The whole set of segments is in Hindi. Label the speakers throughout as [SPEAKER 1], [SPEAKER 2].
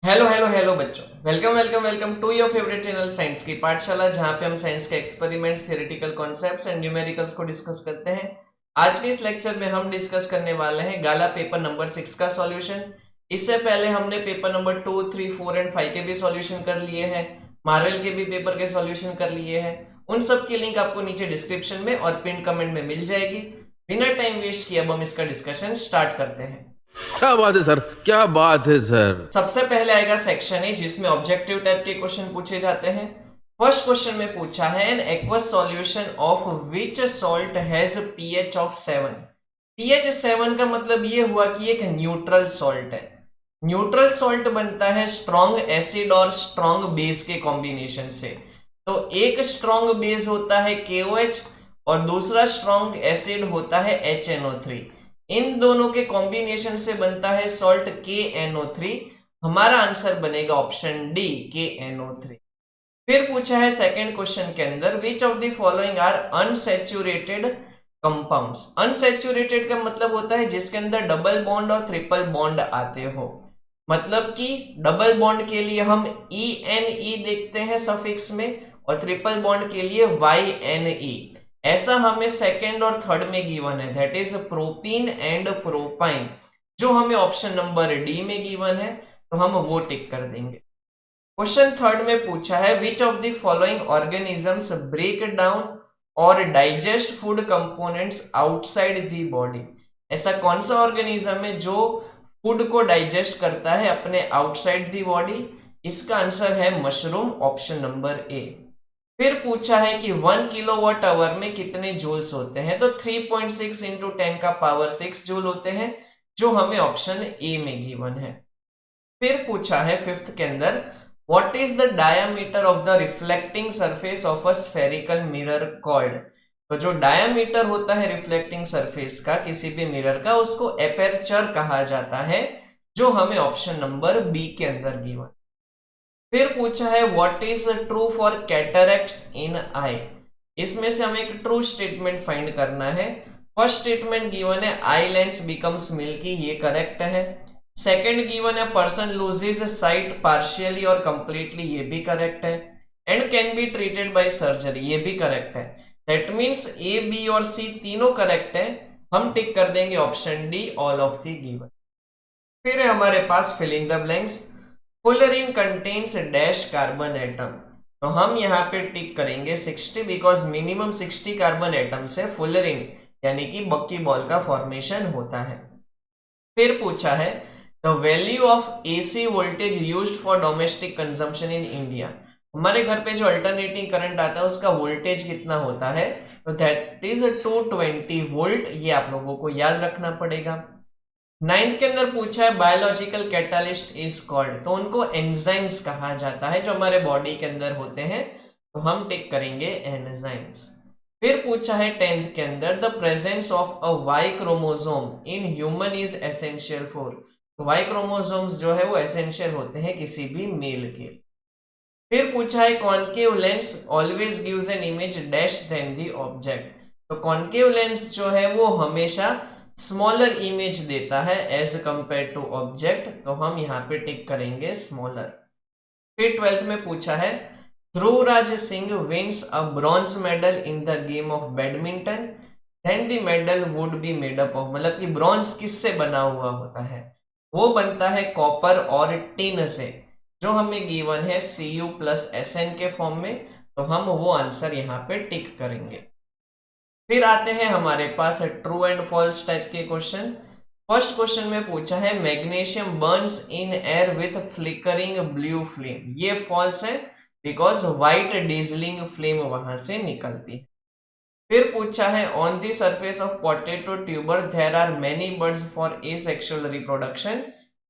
[SPEAKER 1] हेलो हेलो हेलो बच्चों, welcome welcome welcome to your favourite channel science की पाठशाला, जहां पे हम साइंस के experiments, theoretical concepts and numericals को डिस्कस करते हैं। आज के इस लेक्चर में हम डिस्कस करने वाले हैं गाला पेपर नंबर 6 का सॉल्यूशन। इससे पहले हमने पेपर नंबर 2, 3, 4 एंड 5 के भी सॉल्यूशन कर लिए हैं। मार्वल के भी पेपर के सॉल्यूशन कर लिए हैं। उन सब की लिंक आपको नीचे डिस्क्रिप्शन में और पिन कमेंट में मिल जाएगी। बिना टाइम वेस्ट किए अब हम इसका डिस्कशन स्टार्ट करते हैं।
[SPEAKER 2] क्या बात है सर, क्या बात है सर।
[SPEAKER 1] सबसे पहले आएगा सेक्शन ए, जिसमें ऑब्जेक्टिव टाइप के क्वेश्चन पूछे जाते हैं। फर्स्ट क्वेश्चन में पूछा है an aqueous solution of which salt has pH of 7। PH 7 का मतलब ये हुआ कि एक न्यूट्रल सॉल्ट है। न्यूट्रल सॉल्ट बनता है स्ट्रॉन्ग एसिड और स्ट्रॉन्ग बेस के कॉम्बिनेशन से। तो एक स्ट्रॉन्ग बेस होता है KOH और दूसरा स्ट्रॉन्ग एसिड होता है HNO3। इन दोनों के कॉम्बिनेशन से बनता है सॉल्ट KNO3। हमारा आंसर बनेगा ऑप्शन डी, KNO3। फिर पूछा है सेकंड क्वेश्चन के अंदर, which of the following are unsaturated compounds. Unsaturated का मतलब होता है जिसके अंदर डबल बॉन्ड और ट्रिपल बॉन्ड आते हो। मतलब कि डबल बॉन्ड के लिए हम ENE देखते हैं सफिक्स में, और ट्रिपल बॉन्ड के लिए YNE। ऐसा हमें सेकंड और थर्ड में गिवन है, that is propene and propyne, जो हमें ऑप्शन नंबर डी में गिवन है, तो हम वो टिक कर देंगे। क्वेश्चन थर्ड में पूछा है which of the following organisms break down और digest food components outside the body. ऐसा कौन सा ऑर्गेनिज्म है जो फूड को डाइजेस्ट करता है अपने आउटसाइड द बॉडी। इसका आंसर है मशरूम, ऑप्शन नंबर ए। फिर पूछा है कि 1 किलोवाट आवर में कितने जूल्स होते हैं, तो 3.6 इंटू 10 का पावर 6 जूल होते हैं, जो हमें ऑप्शन ए में गिवन है। फिर पूछा है फिफ्थ के अंदर, what is the diameter of the reflecting surface of a spherical mirror called. तो जो डायामीटर होता है रिफ्लेक्टिंग सरफेस का किसी भी मिरर का, उसको एपर्चर कहा जाता है, जो हमें ऑप्शन नंबर बी के अंदर गिवन। फिर पूछा है what is true for cataracts in eye. इसमें से हमें एक ट्रू स्टेटमेंट फाइंड करना है। फर्स्ट स्टेटमेंट गिवन है आई लेंस बिकम्स मिल्की, ये करेक्ट है। सेकंड गिवन है पर्सन लूजेस साइट पार्शियली और कंप्लीटली, ये भी करेक्ट है। And can be treated by surgery, ये भी करेक्ट है। दैट मींस ए, बी और सी तीनों करेक्ट है। हम टिक कर देंगे option D, all of the given. फिर है हमारे पास fill in the blanks. Fullerene contains dash carbon atom. तो हम यहाँ पे टिक करेंगे 60, बिकॉज मिनिमम 60 कार्बन एटम से फुलरिन यानी कि बक्की बॉल का फॉर्मेशन होता है। फिर पूछा है the value of AC voltage used for domestic consumption in India. हमारे घर पे जो अल्टरनेटिंग करंट आता है उसका वोल्टेज कितना होता है, तो दैट इज 220 वोल्ट। ये आप लोगों को याद रखना पड़ेगा। नाइन्थ के अंदर पूछा है बायोलॉजिकल कैटालिस्ट इज कॉल्ड, तो उनको एंजाइम्स कहा जाता है जो हमारे बॉडी के अंदर होते हैं, तो हम टिक करेंगे एंजाइम्स। फिर पूछा है टेंथ के अंदर the presence of a Y chromosome in human is essential for. तो वाई क्रोमोसोम्स जो है वो एसेंशियल होते हैं किसी भी मेल के। फिर पूछा है concave lens always gives an image dash than the object. तो कॉनकेव लेंस जो है वो हमेशा स्मॉलर इमेज देता है एज कंपेयर टू ऑब्जेक्ट, तो हम यहाँ पे टिक करेंगे स्मॉलर। फिर ट्वेल्थ में पूछा है Dhruvraj Singh wins a bronze medal in the game of badminton, then the medal would be made up of. मतलब कि ब्रॉन्ज किससे बना हुआ होता है, वो बनता है कॉपर और टिन से, जो हमें गिवन है Cu+Sn के फॉर्म में, तो हम वो आंसर यहाँ पे टिक करेंगे। फिर आते हैं हमारे पास ट्रू एंड फॉल्स टाइप के क्वेश्चन। फर्स्ट क्वेश्चन में पूछा है magnesium burns in air with flickering blue flame, ये फॉल्स है, बिकॉज व्हाइट डेजलिंग फ्लेम वहां से निकलती है। फिर पूछा है on the surface of potato tuber there are many birds for asexual reproduction,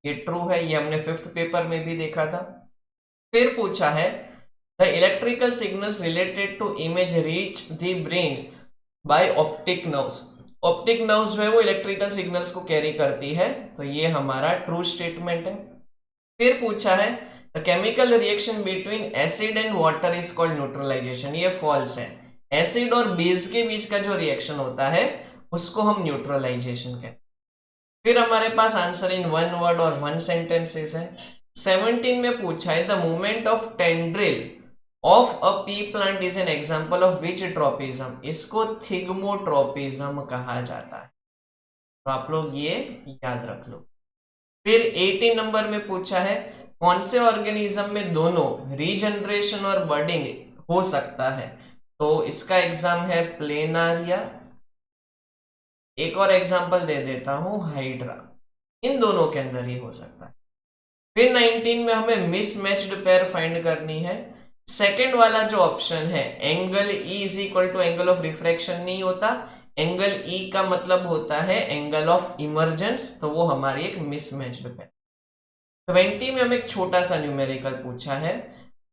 [SPEAKER 1] ये ट्रू है, ये हमने फिफ्थ पेपर में भी देखा था। फिर पूछा है the electrical signals related to image reach the brain by optic nerves. Optic nerves जो है वो इलेक्ट्रिकल सिग्नल्स को कैरी करती है, तो ये हमारा ट्रू स्टेटमेंट है। फिर पूछा है the chemical reaction between acid and water is called neutralisation, ये फॉल्स है। एसिड और बेस के बीच का जो रिएक्शन होता है उसको हम न्यूट्रलाइजेशन कहते हैं। फिर हमारे पास आंसर इन वन वर्ड और वन सेंटेंसेस है। 17 में पूछा है the movement of tendril of a P plant is an example of which tropism, इसको थिग्मोट्रोपिज्म कहा जाता है। तो आप लोग ये याद रख लो। फिर 18 नंबर में पूछा है कौन से ऑर्गेनिज्म में दोनों रीजनरेशन और बर्डिंग हो सकता है, तो इसका एग्जाम है प्लेनारिया। एक और एग्जांपल दे देता हूं, हाइड्रा। इन दोनों के अंदर ही हो सकता है। फिर 19 में हमें मिसमैच्ड पेयर फाइंड करनी है। सेकंड वाला जो ऑप्शन है angle i is equal to angle of refraction नहीं होता, एंगल ई का मतलब होता है एंगल ऑफ इमर्जेंस, तो वो हमारी एक मिसमैच्ड पेयर। 20 में हमें एक छोटा सा न्यूमेरिकल पूछा है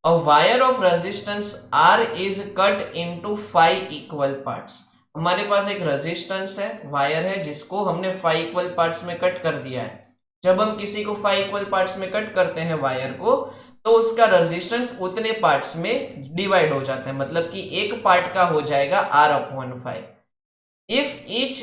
[SPEAKER 1] a wire of resistance R is cut into 5 equal parts. हमारे पास एक रेजिस्टेंस है, वायर है, जिसको हमने 5 इक्वल पार्ट्स में कट कर दिया है। जब हम किसी को 5 इक्वल पार्ट्स में कट करते हैं वायर को, तो उसका रेजिस्टेंस उतने पार्ट्स में डिवाइड हो जाता है, मतलब कि एक पार्ट का हो जाएगा R/5। If each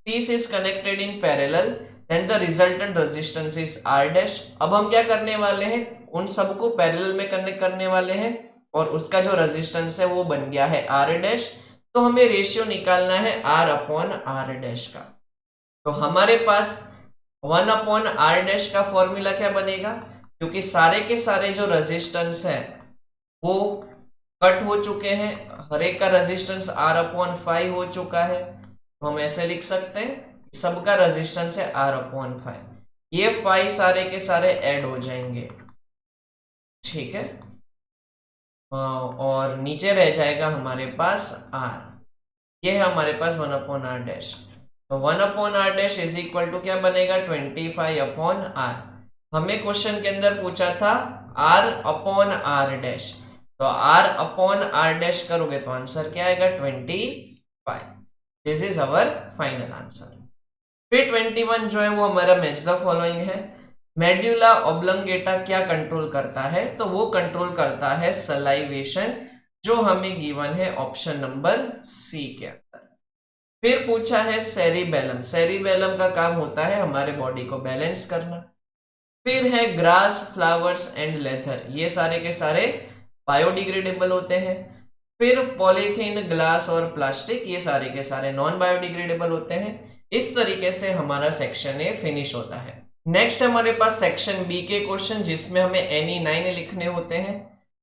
[SPEAKER 1] piece is connected in parallel then the resultant resistance is R dash। अब हम क्या करने वाले हैं, उन सबको पैरेलल में कनेक्ट करने वाले हैं और उसका जो रेजिस्टेंस है वो बन गया है R dash। तो हमें रेशियो निकालना है R/R dash का। तो हमारे पास 1/R dash का फॉर्मूला क्या बनेगा, क्योंकि सारे के सारे जो रेजिस्टेंस है वो कट हो चुके हैं, हर एक का रेजिस्टेंस R/5 हो चुका है, तो हम ऐसे लिख सकते हैं सबका रेजिस्टेंस है R/5। ये 5 सारे के सारे ऐड हो जाएंगे, ठीक है, और नीचे रह जाएगा हमारे पास R। ये है हमारे पास 1/R डैश। तो 1/R dash is equal to क्या बनेगा, 25/R। हमें क्वेश्चन के अंदर पूछा था R/R डैश, तो R/R डैश करोगे तो आंसर क्या आएगा, 25। This is our final answer. फिर 21 जो है वो हमारा मैच द फॉलोइंग है। मेड्यूला ऑब्लंगेटा क्या कंट्रोल करता है, तो वो कंट्रोल करता है सलाइवेशन, जो हमें गिवन है ऑप्शन नंबर सी के अंदर। फिर पूछा है सेरिबेलम। सेरिबेलम का काम होता है हमारे बॉडी को बैलेंस करना। फिर है ग्रास, फ्लावर्स एंड लेदर, ये सारे के सारे बायोडिग्रेडेबल होते हैं। फिर पॉलीथीन, ग्लास और प्लास्टिक, ये सारे के सारे नॉन बायोडिग्रेडेबल होते हैं। इस तरीके से हमारा सेक्शन ए फिनिश होता है। नेक्स्ट हमारे पास सेक्शन बी के क्वेश्चन, जिसमें हमें एनी 9 लिखने होते हैं।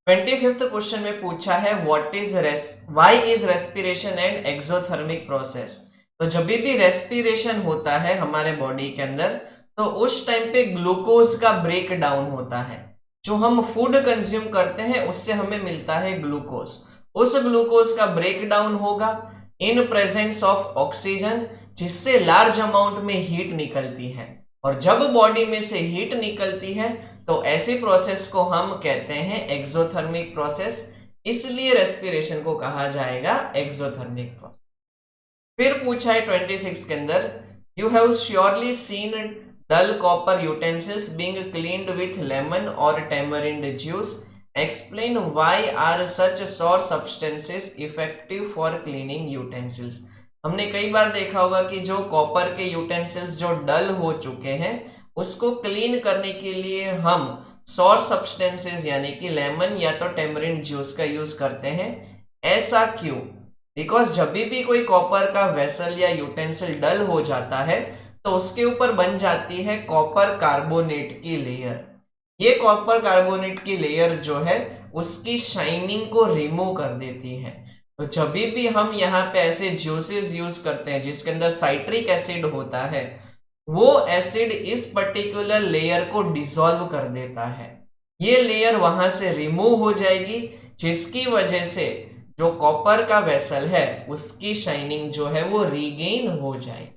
[SPEAKER 1] 25th क्वेश्चन में पूछा है why is respiration and exothermic process. तो जब भी रेस्पिरेशन होता है हमारे बॉडी के अंदर, तो उस टाइम पे ग्लूकोज का ब्रेक डाउन होता है। जो हम फूड कंज्यूम करते हैं उससे हमें मिलता है ग्लूकोज, उस ग्लूकोज का ब्रेक डाउन होगा इन प्रेजेंस ऑफ ऑक्सीजन, जिससे लार्ज अमाउंट में हीट निकलती है। और जब बॉडी में से हीट निकलती है तो ऐसी प्रोसेस को हम कहते हैं एक्सोथर्मिक प्रोसेस, इसलिए रेस्पिरेशन को कहा जाएगा एक्सोथर्मिक प्रोसेस। फिर पूछा है 26 के अंदर, you have surely seen dull copper utensils being cleaned with lemon और tamarind juice, explain why are such sour substances effective for cleaning utensils. हमने कई बार देखा होगा कि जो कॉपर के यूटेंसिल्स जो डल हो चुके हैं उसको क्लीन करने के लिए हम सॉर सब्सटेंसेस यानी कि लेमन या तो टेमरिंड जूस का यूज करते हैं। ऐसा क्यों, बिकॉज जब भी कोई कॉपर का वेसल या यूटेंसिल डल हो जाता है तो उसके ऊपर बन जाती है कॉपर कार्बोनेट की लेयर। ये कॉपर कार्बोनेट की लेयर जो है उसकी शाइनिंग को रिमूव कर देती है। तो जब भी हम यहाँ पे ऐसे जूसेस यूज करते हैं जिसके अंदर साइट्रिक एसिड होता है, वो एसिड इस पर्टिकुलर लेयर को डिसॉल्व कर देता है। ये लेयर वहां से रिमूव हो जाएगी, जिसकी वजह से जो कॉपर का वेसल है उसकी शाइनिंग जो है वो रीगेन हो जाएगी।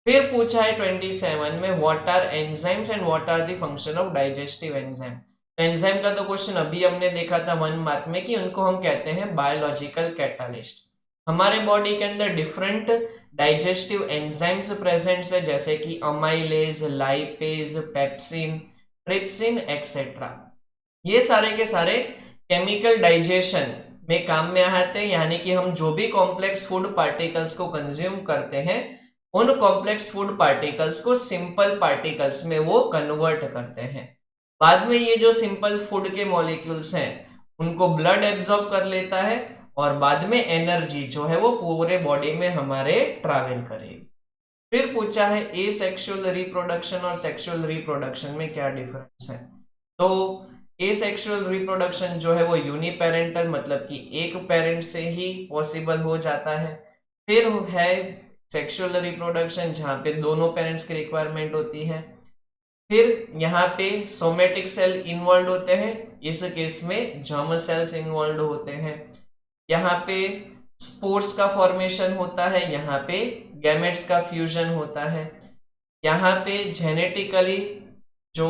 [SPEAKER 1] फिर पूछा है 27 में what are enzymes and what are the function of digestive enzyme. Enzyme का तो क्वेश्चन अभी हमने देखा था 1 मार्क में कि उनको हम कहते हैं बायोलॉजिकल कैटालिस्ट। हमारे बॉडी के अंदर डिफरेंट डाइजेस्टिव एंजाइम्स प्रेजेंट है, जैसे कि amylase, lipase, pepsin, trypsin etcetera. ये सारे के सारे केमिकल डाइजेशन में काम में आते हैं, यानी कि हम जो भी कॉम्प्लेक्स फूड पार्टिकल्स को कंज्यूम करते हैं उन कॉम्प्लेक्स फूड पार्टिकल्स को सिंपल पार्टिकल्स में वो कन्वर्ट करते हैं। बाद में ये जो सिंपल फूड के मॉलिक्यूल्स हैं उनको ब्लड एब्जॉर्ब कर लेता है और बाद में एनर्जी जो है वो पूरे बॉडी में हमारे ट्रैवल करेगी। फिर पूछा है ए सेक्सुअल रिप्रोडक्शन और सेक्सुअल रिप्रोडक्शन में क्या डिफरेंस है। तो ए सेक्सुअल रिप्रोडक्शन जो है वो यूनिपेरेंटल मतलब कि एक पेरेंट से ही पॉसिबल हो जाता है। फिर है सेक्सुअल रिप्रोडक्शन जहाँ पे दोनों पेरेंट्स की रिक्वायरमेंट होती है। फिर यहाँ पे सोमेटिक सेल इन्वॉल्व होते हैं, इस केस में जर्म सेल्स इन्वॉल्व होते हैं। यहाँ पे स्पोर्स का फॉर्मेशन होता है, यहाँ पे गैमेट्स का फ्यूजन होता है। यहाँ पे जेनेटिकली जो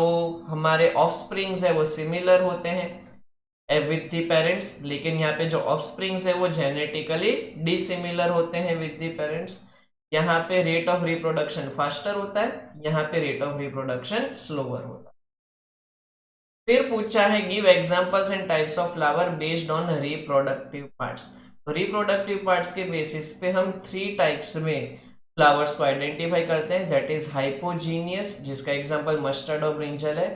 [SPEAKER 1] हमारे ऑफस्प्रिंग्स है वो सिमिलर होते हैं विद द पेरेंट्स, लेकिन यहाँ पे जो ऑफस्प्रिंग्स है वो जेनेटिकली डिसिमिलर होते हैं विद द पेरेंट्स। यहाँ पे रेट ऑफ रिप्रोडक्शन फास्टर होता है, यहाँ पे रेट ऑफ रिप्रोडक्शन स्लोअर होता है। फिर पूछा है give examples and types of flower based on reproductive parts. तो रिप्रोडक्टिव पार्ट्स के बेसिस पे हम 3 टाइप्स में फ्लावर्स को आइडेंटिफाई करते हैं, दैट इज हाइपोजीनियस जिसका एग्जांपल मस्टर्ड और ब्रिंजल है,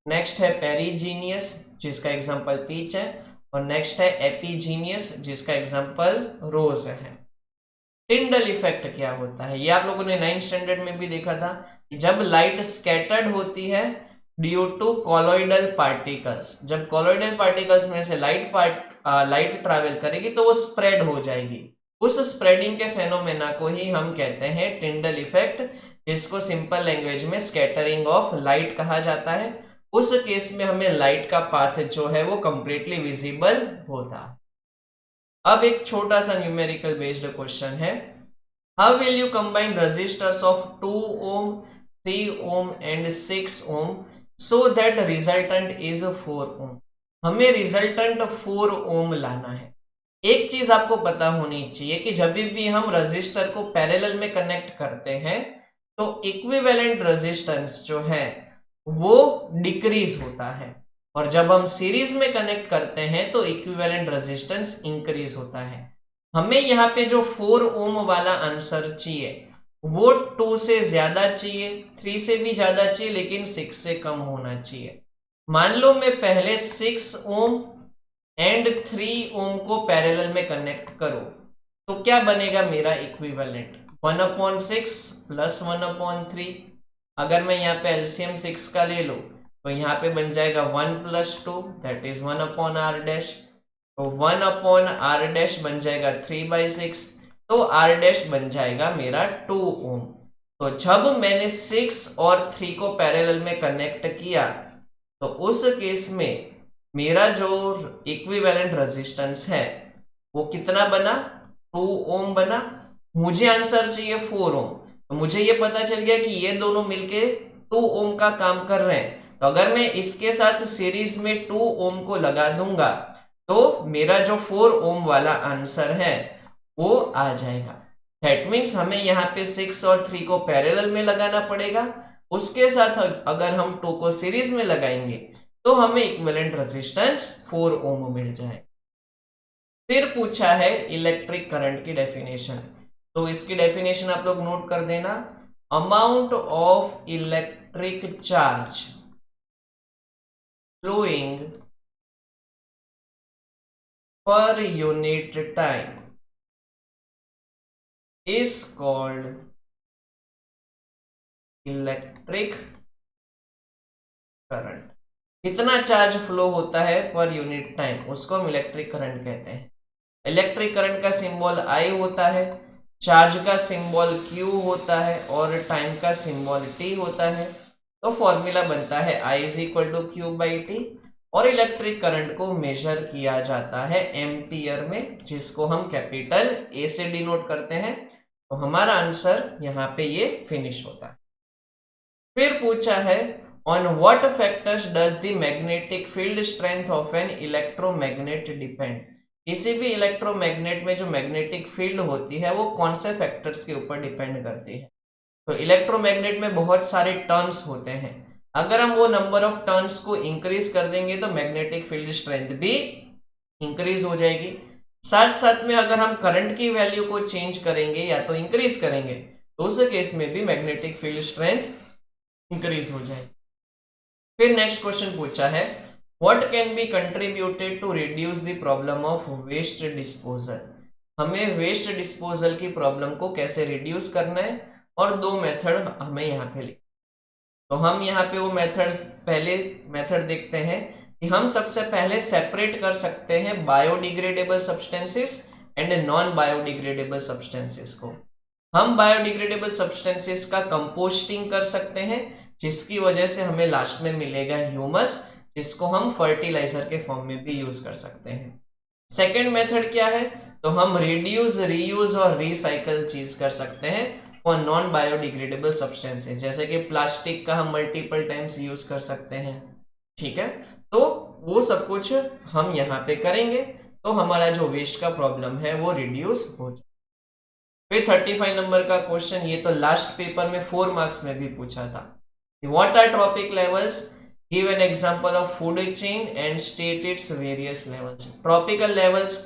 [SPEAKER 1] नेक्स्ट है पेरीजीनियस जिसका एग्जांपल पीच है, और नेक्स्ट है एपीजीनियस जिसका एग्जांपल रोज है। टिंडल इफेक्ट क्या होता है, ये आप लोगों ने 9th स्टैंडर्ड में भी देखा था। जब लाइट स्कैटर्ड होती है ड्यू टू कॉलोइडल पार्टिकल्स, जब कॉलोइडल पार्टिकल्स में से लाइट ट्रैवल करेगी तो वो स्प्रेड हो जाएगी। उस स्प्रेडिंग के फेनोमेना को ही हम कहते हैं टिंडल इफेक्ट, जिसको सिंपल लैंग्वेज में स्कैटरिंग ऑफ लाइट कहा जाता है। उस केस में हमें लाइट का पाथ जो है वो कंप्लीटली विजिबल होता है। अब एक छोटा सा न्यूमेरिकल बेस्ड क्वेश्चन है, how will you combine registers of 2 ohm, 3 ohm and 6 ohm so that resultant is 4 ohm। हमें रिजल्टेंट 4 ohm लाना है। एक चीज आपको पता होनी चाहिए कि जब भी हम रजिस्टर को पैरेलल में कनेक्ट करते हैं तो इक्विवेलेंट रेजिस्टेंस जो है वो डिक्रीज होता है, और जब हम सीरीज में कनेक्ट करते हैं तो इक्विवेलेंट रेजिस्टेंस इंक्रीज होता है। हमें यहाँ पे जो 4 ohm वाला आंसर चाहिए वो 2 से ज्यादा चाहिए, 3 से भी ज्यादा चाहिए, लेकिन 6 से कम होना चाहिए। मान लो मैं पहले 6 ohm एंड 3 ohm को पैरेलल में कनेक्ट करो तो क्या बनेगा मेरा इक्विवेलेंट 1/6 प्लस 1/3। अगर मैं यहाँ पे एलसीएम 6 का ले लूं तो यहाँ पे बन जाएगा 1 + 2 दैट इज 1/r डैश, तो 1/r डैश बन जाएगा 3/6, तो r डैश बन जाएगा मेरा 2 ohm। तो जब मैंने 6 और 3 को पैरेलल में कनेक्ट किया तो उस केस में मेरा जो इक्विवेलेंट रेजिस्टेंस है वो कितना बना, 2 ohm बना। मुझे आंसर चाहिए 4 ohm, तो मुझे ये पता चल गया कि ये दोनों मिलके 2 ohm का काम कर रहे हैं, तो अगर मैं इसके साथ सीरीज में 2 ohm को लगा दूंगा तो मेरा जो 4 ohm वाला आंसर है वो आ जाएगा। दैट मीन्स हमें यहाँ पे 6 और 3 को पैरेलल में लगाना पड़ेगा, उसके साथ अगर हम 2 को सीरीज में लगाएंगे तो हमें इक्विवेलेंट रेजिस्टेंस 4 ohm मिल जाए। फिर पूछा है इलेक्ट्रिक करंट की डेफिनेशन, तो इसकी डेफिनेशन आप लोग नोट कर देना, amount of electric charge flowing per unit time is called electric current. कितना चार्ज फ्लो होता है पर यूनिट टाइम उसको हम इलेक्ट्रिक करंट कहते हैं। इलेक्ट्रिक करंट का सिंबल I होता है, चार्ज का सिंबल Q होता है और टाइम का सिंबल T होता है। तो फॉर्मूला बनता है I = Q/T, और इलेक्ट्रिक करंट को मेजर किया जाता है एम्पियर में, जिसको हम कैपिटल A से डिनोट करते हैं। तो हमारा आंसर यहाँ पे ये फिनिश होता है। फिर पूछा है on what factors does the magnetic field strength of an electromagnet depend. किसी भी इलेक्ट्रोमैग्नेट में जो मैग्नेटिक फील्ड होती है वो कौन से फैक्टर्स के ऊपर डिपेंड करती है। तो इलेक्ट्रोमैग्नेट में बहुत सारे टर्न्स होते हैं, अगर हम वो नंबर ऑफ टर्न्स को इंक्रीज कर देंगे तो मैग्नेटिक फील्ड स्ट्रेंथ भी इंक्रीज हो जाएगी। साथ साथ में अगर हम करंट की वैल्यू को चेंज करेंगे या तो इंक्रीज करेंगे तो उस केस में भी मैग्नेटिक फील्ड स्ट्रेंथ इंक्रीज हो जाएगी। फिर नेक्स्ट क्वेश्चन पूछा है what can be contributed to reduce the problem of waste disposal. हमें वेस्ट डिस्पोजल की प्रॉब्लम को कैसे रिड्यूस करना है और दो मेथड हमें यहाँ पे लिख, तो हम यहाँ पे वो मेथड्स, पहले मेथड देखते हैं कि हम सबसे पहले सेपरेट कर सकते हैं biodegradable substances and non biodegradable substances को। हम बायोडिग्रेडेबल सब्सटेंसेस का कंपोस्टिंग कर सकते हैं जिसकी वजह से हमें लास्ट में मिलेगा ह्यूमस, जिसको हम फर्टिलाइजर के फॉर्म में भी यूज कर सकते हैं। सेकेंड मेथड क्या है, तो हम रिड्यूस, रीयूज और रिसाइकल चीज कर सकते हैं और नॉन बायोडिग्रेडेबल सब्सटेंसेस, जैसे कि प्लास्टिक का हम मल्टीपल टाइम्स यूज कर सकते हैं। ठीक है, तो वो सब कुछ हम यहाँ पे करेंगे तो हमारा जो वेस्ट का प्रॉब्लम है वो रिड्यूस हो जाए। फिर 35 नंबर का क्वेश्चन, ये तो लास्ट पेपर में 4 मार्क्स में भी पूछा था। What are trophic levels, give an example of food chain and state its various levels. Tropical levels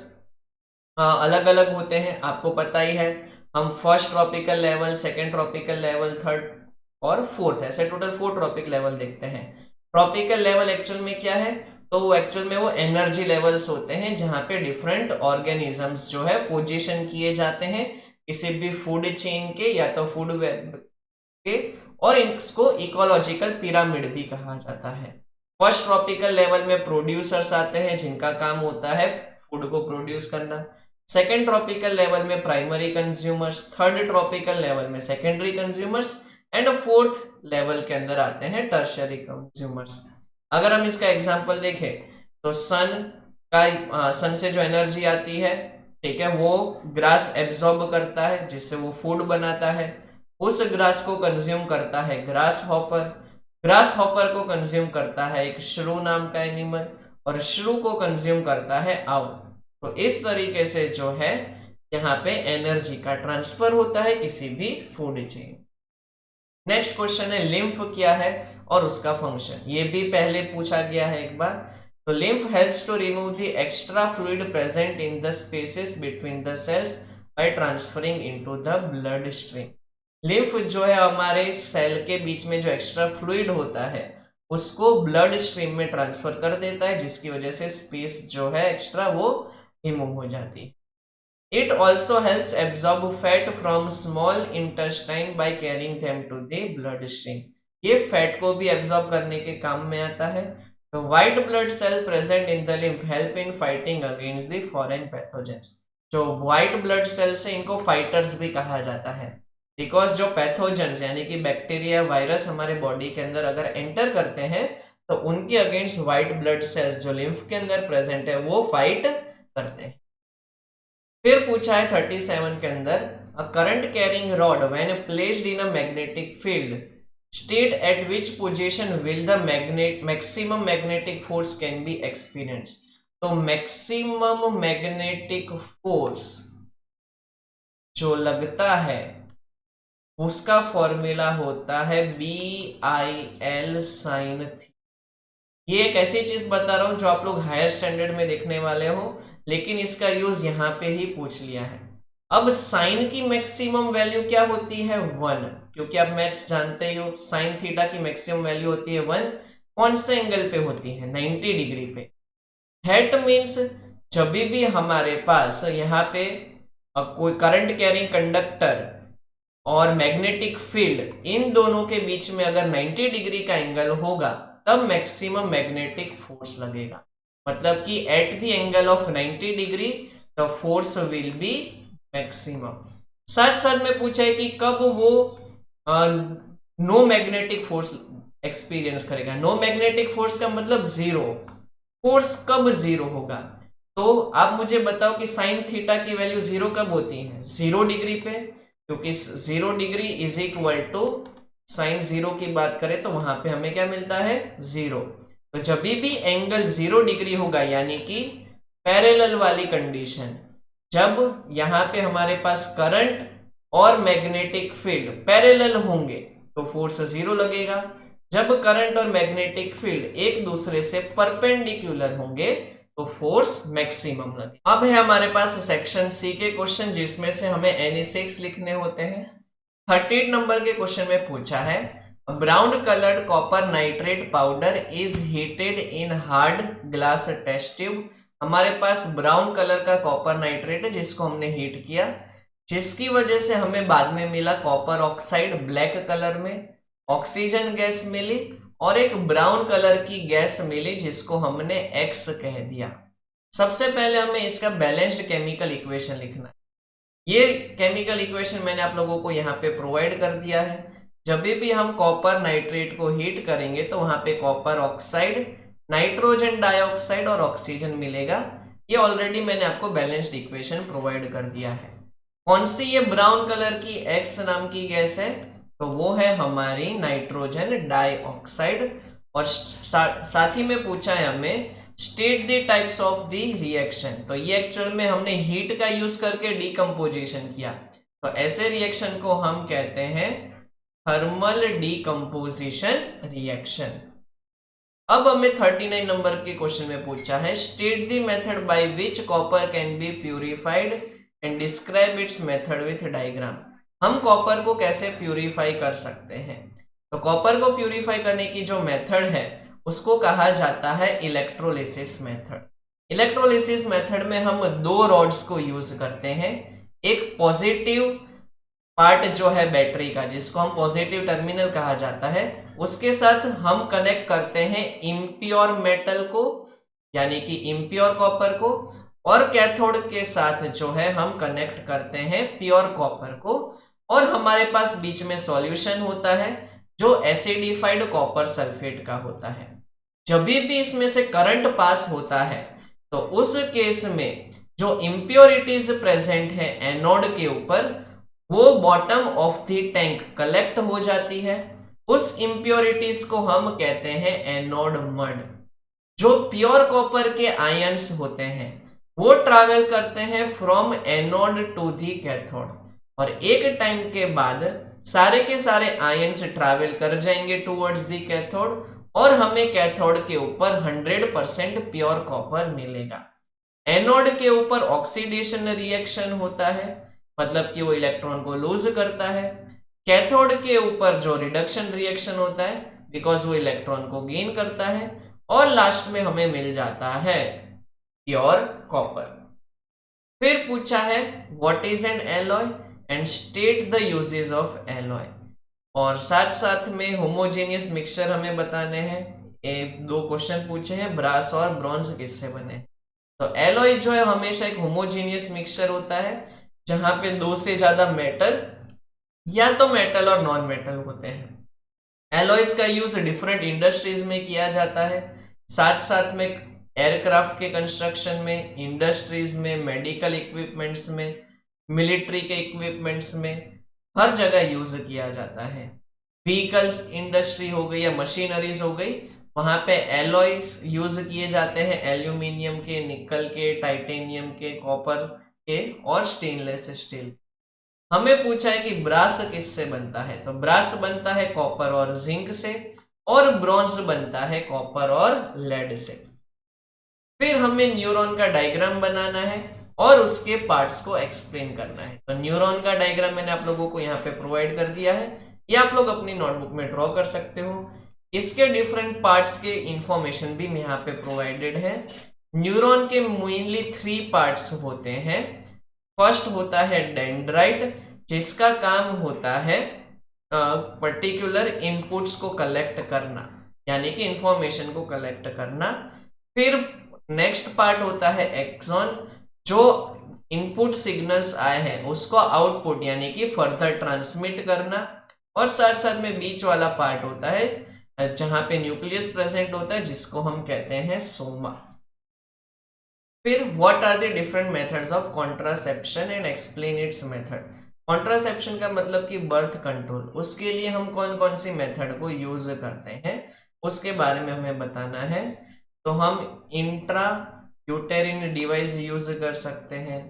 [SPEAKER 1] अलग अलग होते हैं, आपको पता ही है। हम first tropical level, second tropical level, third और फोर्थ, ऐसे टोटल 4 ट्रॉपिक लेवल देखते हैं। ट्रॉपिकल लेवल एक्चुअल में क्या है, तो एक्चुअल में वो एनर्जी लेवल्स होते हैं जहां पे डिफरेंट ऑर्गेनिजम्स जो है पोजीशन किए जाते हैं किसी भी फूड चेन के या तो फूड वेब के, और इसको इकोलॉजिकल पिरामिड भी कहा जाता है। फर्स्ट ट्रॉपिकल लेवल में प्रोड्यूसर्स आते हैं जिनका काम होता है फूड को प्रोड्यूस करना। सेकेंड ट्रॉपिकल लेवल में primary consumers, third tropical level में secondary consumers and fourth level के अंदर आते हैं टर्शियरी कंज्यूमर्स। अगर हम इसका एग्जांपल देखें तो सन से जो एनर्जी आती है, ठीक है, वो ग्रास एब्जॉर्ब करता है जिससे वो फूड बनाता है। उस ग्रास को कंज्यूम करता है ग्रास हॉपर, ग्रास हॉपर को कंज्यूम करता है एक श्रू नाम का एनिमल, और श्रू को कंज्यूम करता है आउल। तो इस तरीके से जो है यहाँ पे एनर्जी का ट्रांसफर होता है किसी भी फूड चेन। नेक्स्ट क्वेश्चन है लिम्फ क्या है और उसका फंक्शन, ये भी पहले पूछा गया है एक बार। तो lymph helps to remove the extra fluid present in the spaces between the cells by transferring into the blood stream। lymph जो है हमारे सेल के बीच में जो एक्स्ट्रा फ्लूइड होता है उसको ब्लड स्ट्रीम में ट्रांसफर कर देता है, जिसकी वजह से स्पेस जो है एक्स्ट्रा वो रिमूव हो जाती है। It also helps absorb fat from small intestine by carrying them to the bloodstream। ये फैट को भी एब्जॉर्ब करने के काम में आता है। The white blood cell present in the lymph help in fighting against the foreign pathogens। जो white blood cells है इनको फाइटर्स भी कहा जाता है, बिकॉज जो पैथोजेंस यानी कि बैक्टीरिया, वायरस हमारे बॉडी के अंदर अगर एंटर करते हैं तो उनके अगेंस्ट व्हाइट ब्लड सेल्स जो लिम्फ के अंदर प्रेजेंट है वो फाइट करते हैं। फिर पूछा है 37 के अंदर, a current carrying rod when placed in a magnetic field state eight which position will the maximum magnetic force can be experience. तो मैक्सिमम मैग्नेटिक फोर्स जो लगता है उसका फॉर्मूला होता है BIL sin थीटा। ये एक ऐसी चीज बता रहा हूं जो आप लोग हायर स्टैंडर्ड में देखने वाले हो, लेकिन इसका यूज यहाँ पे ही पूछ लिया है। अब साइन की मैक्सिमम वैल्यू क्या होती है 1, क्योंकि आप मैथ्स जानते ही हो, साइन थीटा की मैक्सिमम वैल्यू होती है 1। कौन से एंगल पे होती है 90 डिग्री पे। दैट मीन्स जब भी हमारे पास यहाँ पे कोई करंट कैरिंग कंडक्टर और मैग्नेटिक फील्ड इन दोनों के बीच में अगर 90 डिग्री का एंगल होगा तब मैक्सिमम मैग्नेटिक फोर्स लगेगा। मतलब कि at the angle of 90 degree the force will be maximum. साथ साथ में पूछा है कि कब वो नो मैग्नेटिक फोर्स एक्सपीरियंस करेगा। नो मैग्नेटिक फोर्स का मतलब जीरो फोर्स कब जीरो होगा। तो आप मुझे बताओ कि साइन थीटा की वैल्यू जीरो कब होती है 0 डिग्री पे, क्योंकि 0 degree is equal to sine 0 की बात करें तो वहां पे हमें क्या मिलता है 0। तो जब भी एंगल 0 डिग्री होगा यानी कि पैरेलल वाली कंडीशन, जब यहाँ पे हमारे पास करंट और मैग्नेटिक फील्ड पैरेलल होंगे तो फोर्स 0 लगेगा। जब करंट और मैग्नेटिक फील्ड एक दूसरे से परपेंडिकुलर होंगे तो फोर्स मैक्सिमम लगे। अब है हमारे पास सेक्शन सी के क्वेश्चन जिसमें से हमें NE6 लिखने होते हैं। 38 नंबर के क्वेश्चन में पूछा है brown coloured copper nitrate powder is heated in hard glass test tube. हमारे पास ब्राउन कलर का कॉपर नाइट्रेट है जिसको हमने हीट किया, जिसकी वजह से हमें बाद में मिला कॉपर ऑक्साइड ब्लैक कलर में, ऑक्सीजन गैस मिली और एक ब्राउन कलर की गैस मिली जिसको हमने एक्स कह दिया। सबसे पहले हमें इसका बैलेंस्ड केमिकल इक्वेशन लिखना है। ये केमिकल इक्वेशन मैंने आप लोगों को यहाँ पे प्रोवाइड कर दिया है। जब भी हम कॉपर नाइट्रेट को हीट करेंगे तो वहां पे कॉपर ऑक्साइड, नाइट्रोजन डाइऑक्साइड और ऑक्सीजन मिलेगा। ये ऑलरेडी मैंने आपको बैलेंस्ड इक्वेशन प्रोवाइड कर दिया है। कौन सी ये ब्राउन कलर की एक्स नाम की गैस है, तो वो है हमारी नाइट्रोजन डाइऑक्साइड। और साथ ही में पूछा है हमें state the types of the reaction. तो ये एक्चुअल में हमने हीट का यूज करके डिकम्पोजिशन किया, तो ऐसे रिएक्शन को हम कहते हैं थर्मल डिकम्पोजिशन रिएक्शन। अब हमें 39 नंबर के क्वेश्चन में पूछा है state the method by which copper can be purified and describe it's method with diagram. हम कॉपर को कैसे प्यूरिफाई कर सकते हैं, तो कॉपर को प्यूरिफाई करने की जो मेथड है उसको कहा जाता है इलेक्ट्रोलिसिस मेथड। इलेक्ट्रोलिसिस मेथड में हम दो रॉड्स को यूज करते हैं। एक पॉजिटिव पार्ट जो है बैटरी का, जिसको हम पॉजिटिव टर्मिनल कहा जाता है, उसके साथ हम कनेक्ट करते हैं इम्प्योर मेटल को यानी कि इम्प्योर कॉपर को, और कैथोड के साथ जो है हम कनेक्ट करते हैं प्योर कॉपर को, और हमारे पास बीच में सॉल्यूशन होता है जो एसिडिफाइड कॉपर सल्फेट का होता है। जब भी इसमें से करंट पास होता है तो उस केस में जो इम्प्योरिटीज प्रेजेंट है एनोड के ऊपर, वो bottom of the tank collect हो जाती है। उस इम्प्योरिटीज को हम कहते हैं एनोड मड। जो प्योर कॉपर के आयंस होते हैं वो ट्रैवल करते हैं from anode to the cathode, और एक टाइम के बाद सारे के सारे आयंस ट्रैवल कर जाएंगे टुवर्ड्स दी कैथोड, और हमें कैथोड के ऊपर 100% प्योर कॉपर मिलेगा। एनोड के ऊपर ऑक्सीडेशन रिएक्शन होता है, मतलब कि वो इलेक्ट्रॉन को लूज करता है। कैथोड के ऊपर जो रिडक्शन रिएक्शन होता है, बिकॉज वो इलेक्ट्रॉन को गेन करता है, और लास्ट में हमें मिल जाता है प्योर कॉपर। फिर पूछा है what is an alloy and state the uses of alloy, और साथ साथ में होमोजेनियस मिक्सचर हमें बताने हैं। दो क्वेश्चन पूछे हैं ब्रास और ब्रॉन्ज किससे बने। तो एलॉय जो है हमेशा एक होमोजेनियस मिक्सचर होता है जहां पे दो से ज्यादा मेटल या तो मेटल और नॉन मेटल होते हैं। एलॉयज का यूज डिफरेंट इंडस्ट्रीज में किया जाता है, साथ साथ में एयरक्राफ्ट के कंस्ट्रक्शन में, इंडस्ट्रीज में, मेडिकल इक्विपमेंट्स में, मिलिट्री के इक्विपमेंट्स में, हर जगह यूज किया जाता है। व्हीकल्स इंडस्ट्री हो गई या मशीनरीज हो गई, वहां पे एलॉयज यूज किए जाते हैं, एल्यूमिनियम के, निकल के, टाइटेनियम के, कॉपर के और स्टेनलेस स्टील। हमें पूछा है कि ब्रास किससे बनता है, तो ब्रास बनता है कॉपर और जिंक से, और ब्रॉन्ज बनता है कॉपर और लेड से। फिर हमें न्यूरॉन का डायग्राम बनाना है और उसके पार्ट्स को एक्सप्लेन करना है। तो न्यूरॉन का डायग्राम मैंने आप लोगों को यहाँ पे प्रोवाइड कर दिया है, ये आप लोग अपनी नोटबुक में ड्रॉ कर सकते हो। इसके डिफरेंट पार्ट्स के इंफॉर्मेशन भी यहाँ पे प्रोवाइडेड है। न्यूरॉन के मेनली 3 पार्ट्स होते हैं। फर्स्ट होता है डेंड्राइट, जिसका काम होता है पर्टिकुलर इनपुट्स को कलेक्ट करना, यानी कि इंफॉर्मेशन को कलेक्ट करना। फिर नेक्स्ट पार्ट होता है एक्सॉन, जो इनपुट सिग्नल्स आए हैं उसको आउटपुट यानी कि फर्दर ट्रांसमिट करना। और साथ साथ में बीच वाला पार्ट होता है जहां पे न्यूक्लियस प्रेजेंट होता है, जिसको हम कहते हैं सोमा। फिर what are the different methods of contraception and explain its method. Contraception का मतलब कि बर्थ कंट्रोल, उसके लिए हम कौन कौन सी मेथड को यूज करते हैं उसके बारे में हमें बताना है। तो हम इंट्रा यूटेरिन डिवाइस यूज कर सकते हैं,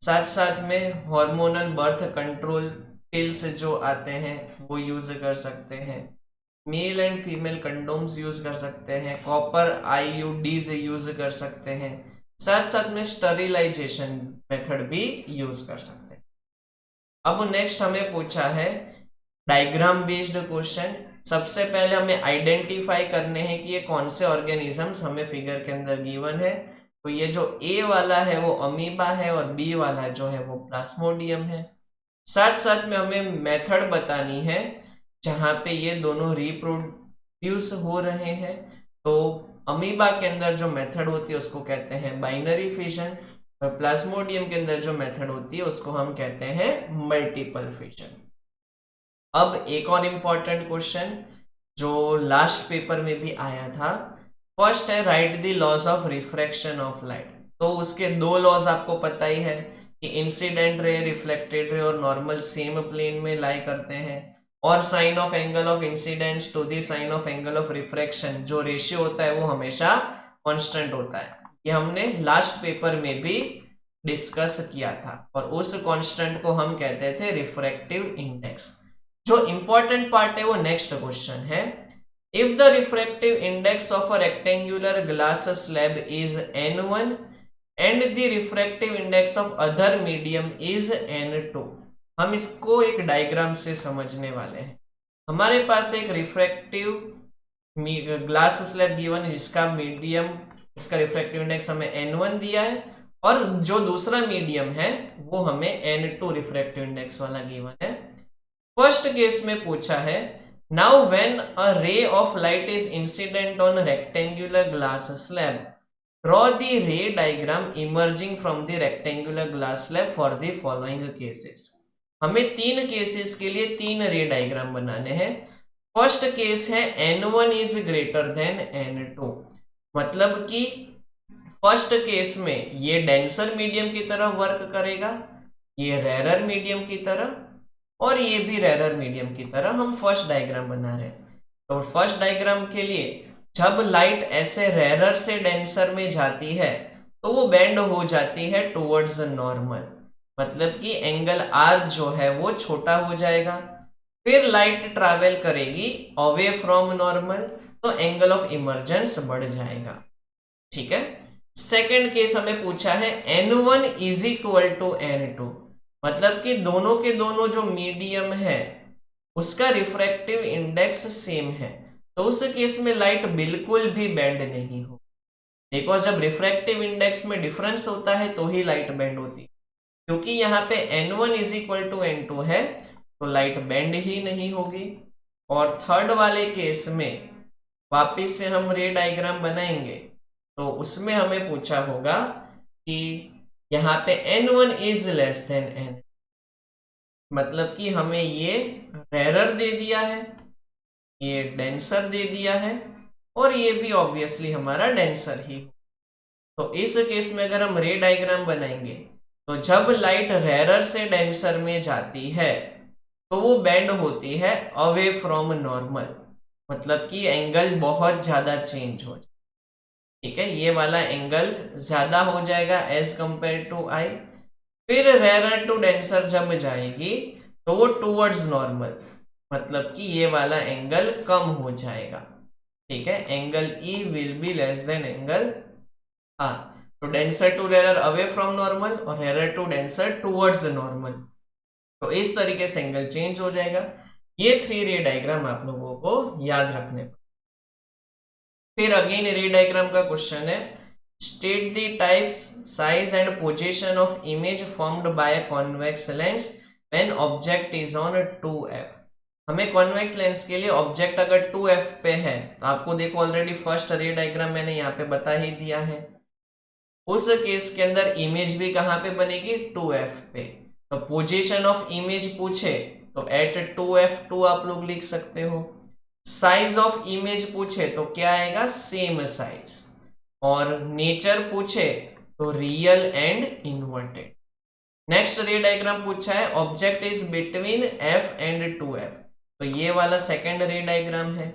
[SPEAKER 1] साथ साथ में हार्मोनल बर्थ कंट्रोल पिल्स जो आते हैं वो यूज कर सकते हैं, male and female condoms use कर सकते हैं, कॉपर आईयूडीज यूज कर सकते हैं, साथ साथ में स्टरिलाइजेशन मेथड भी यूज कर सकते हैं। अब नेक्स्ट हमें पूछा है डायग्राम बेस्ड क्वेश्चन, सबसे पहले हमें आइडेंटिफाई करने हैं कि ये कौन से ऑर्गेनिजम्स हमें फिगर के अंदर गिवन है। तो ये जो ए वाला है वो अमीबा है और बी वाला जो है वो प्लाज्मोडियम है। साथ साथ में हमें मेथड बतानी है जहाँ पे ये दोनों रिप्रोड्यूस हो रहे हैं। तो अमीबा के अंदर जो मेथड होती है उसको कहते हैं बाइनरी फिशन, और प्लाज्मोडियम के अंदर जो मेथड होती है उसको हम कहते हैं मल्टीपल फिशन। अब एक और इम्पॉर्टेंट क्वेश्चन जो लास्ट पेपर में भी आया था, फर्स्ट है write the laws of refraction of light. तो उसके दो लॉज आपको पता ही है कि इंसिडेंट रे, रिफ्लेक्टेड रे और नॉर्मल सेम प्लेन में लाई करते हैं, और sine of angle of incidence to the sine of angle of refraction जो रेशियो होता है वो हमेशा कांस्टेंट होता है। ये हमने लास्ट पेपर में भी डिस्कस किया था और उस कांस्टेंट को हम कहते थे रिफ्रैक्टिव इंडेक्स। जो इंपॉर्टेंट पार्ट है वो नेक्स्ट क्वेश्चन है, if the refractive index of a rectangular glass slab is n1 and the refractive index of other medium is n2। हम इसको एक डायग्राम से समझने वाले हैं। हमारे पास एक रिफ्रैक्टिव ग्लास स्लैब गिवन है जिसका मीडियम, इसका रिफ्रैक्टिव इंडेक्स हमें n1 दिया है, और जो दूसरा मीडियम है वो हमें n2 रिफ्रैक्टिव इंडेक्स वाला गिवन है। फर्स्ट केस में पूछा है, now when a ray of light is incident on rectangular glass slab, draw the रे diagram emerging from the rectangular glass slab for the following cases. हमें तीन केसेस के लिए तीन रे डायग्राम बनाने हैं। फर्स्ट केस है n1 is greater than n2, मतलब कि फर्स्ट केस में ये डेंसर मीडियम की तरह वर्क करेगा, ये रेरर मीडियम की तरह, और ये भी रेरर मीडियम की तरह। हम फर्स्ट डायग्राम बना रहे हैं। तो फर्स्ट डायग्राम के लिए जब लाइट ऐसे रेरर से डेंसर में जाती है तो वो बेंड हो जाती है टुवर्ड्स नॉर्मल, मतलब कि एंगल आर जो है वो छोटा हो जाएगा। फिर लाइट ट्रैवल करेगी अवे फ्रॉम नॉर्मल, तो एंगल ऑफ इमर्जेंस बढ़ जाएगा। ठीक है। सेकेंड केस हमें पूछा है n1 is equal to n2, मतलब कि दोनों के दोनों जो मीडियम है उसका रिफ्रैक्टिव इंडेक्स सेम है, तो उस केस में लाइट बिल्कुल भी बेंड नहीं हो, बिकॉज जब रिफ्रैक्टिव इंडेक्स में डिफरेंस होता है तो ही लाइट बेंड होती है। क्योंकि यहाँ पे n1 is equal to n2 है तो लाइट बेंड ही नहीं होगी। और थर्ड वाले केस में वापिस से हम रे डायग्राम बनाएंगे, तो उसमें हमें पूछा होगा कि यहाँ पे n1 is less than n, मतलब कि हमें ये रेरर दे दिया है, ये डेंसर दे दिया है, और ये भी ऑब्वियसली हमारा डेंसर ही। तो इस केस में अगर हम रे डायग्राम बनाएंगे तो जब लाइट रेरर से डेंसर में जाती है तो वो बेंड होती है अवे फ्रॉम नॉर्मल, मतलब कि एंगल बहुत ज्यादा चेंज हो जाए। ठीक है, ये वाला एंगल ज्यादा हो जाएगा एज कंपेयर टू आई। फिर रेरर टू डेंसर जब जाएगी तो वो टूवर्ड्स नॉर्मल, मतलब कि ये वाला एंगल कम हो जाएगा। ठीक है, angle i will be less than angle r. तो denser to rarer away from normal और rarer to denser towards normal, तो इस तरीके से एंगल चेंज हो जाएगा। ये थ्री रे डायग्राम आप लोगों को याद रखने। फिर अगेन रे डायग्राम का क्वेश्चन है, state the types, size and position of image formed by a convex lens when object is on 2f। हमें कॉन्वेक्स लेंस के लिए ऑब्जेक्ट अगर 2f पे है, तो आपको देखो ऑलरेडी फर्स्ट रे डायग्राम मैंने यहाँ पे बता ही दिया है। उस केस के अंदर इमेज भी कहाँ पे बनेगी, 2f पे। तो पोजीशन ऑफ इमेज पूछे तो एट 2f2 आप लोग लिख सकते हो। साइज ऑफ इमेज पूछे तो क्या आएगा, सेम साइज। और नेचर पूछे तो रियल एंड इन्वर्टेड। नेक्स्ट रे डायग्राम पूछा है, object is between f and 2f, तो ये वाला सेकेंड रे डायग्राम है।